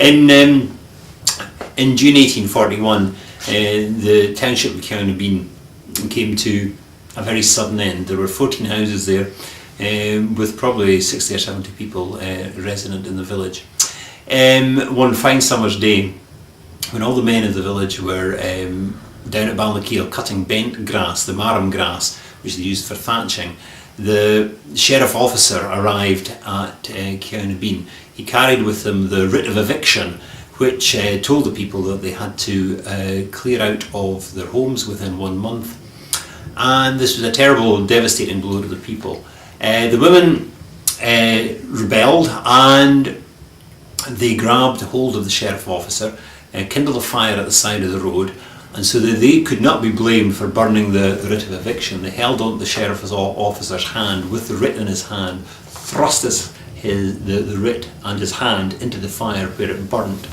In June 1841, the township of Countabeen came to a very sudden end. There were 14 houses there, with probably 60 or 70 people resident in the village. One fine summer's day, when all the men of the village were down at Balnakeil cutting bent grass, the marram grass, which they used for thatching, the sheriff officer arrived at Countabeen. He carried with him the writ of eviction, which told the people that they had to clear out of their homes within 1 month. And this was a terrible and devastating blow to the people. The women rebelled, and they grabbed hold of the sheriff officer, kindled a fire at the side of the road, and so that they could not be blamed for burning the writ of eviction, they held on to the sheriff's officer's hand with the writ in his hand, thrust the writ and his hand into the fire where it burnt.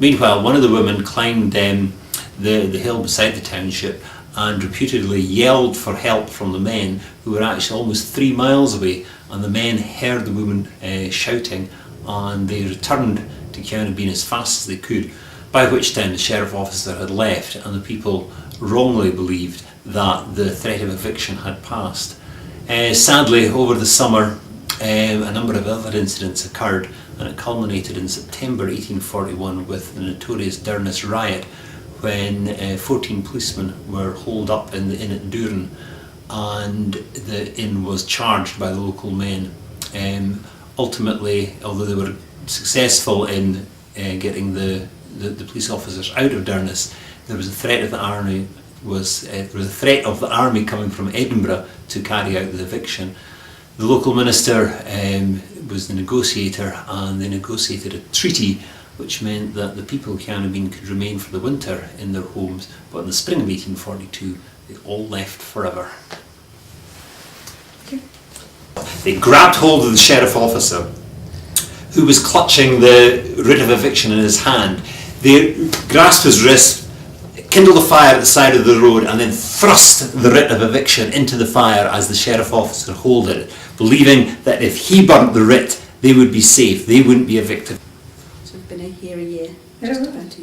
Meanwhile, one of the women climbed the hill beside the township and reputedly yelled for help from the men, who were actually almost 3 miles away, and the men heard the woman shouting, and they returned to Countabeen as fast as they could, by which time the sheriff officer had left and the people wrongly believed that the threat of eviction had passed. Sadly, over the summer, a number of other incidents occurred, and it culminated in September 1841 with the notorious Durness riot, when 14 policemen were holed up in the inn at Duren, and the inn was charged by the local men. Ultimately, although they were successful in getting the police officers out of Durness, there was a threat of the army. There was a threat of the army coming from Edinburgh to carry out the eviction. The local minister was the negotiator, and they negotiated a treaty which meant that the people of Countabeen could remain for the winter in their homes, but in the spring of 1842 they all left forever. Okay. They grabbed hold of the sheriff officer, who was clutching the writ of eviction in his hand. They grasped his wrist, kindled a fire at the side of the road, and then thrust the writ of eviction into the fire as the sheriff officer held it, believing that if he burnt the writ, they would be safe, they wouldn't be evicted. So we've been here a year, Yeah. just about a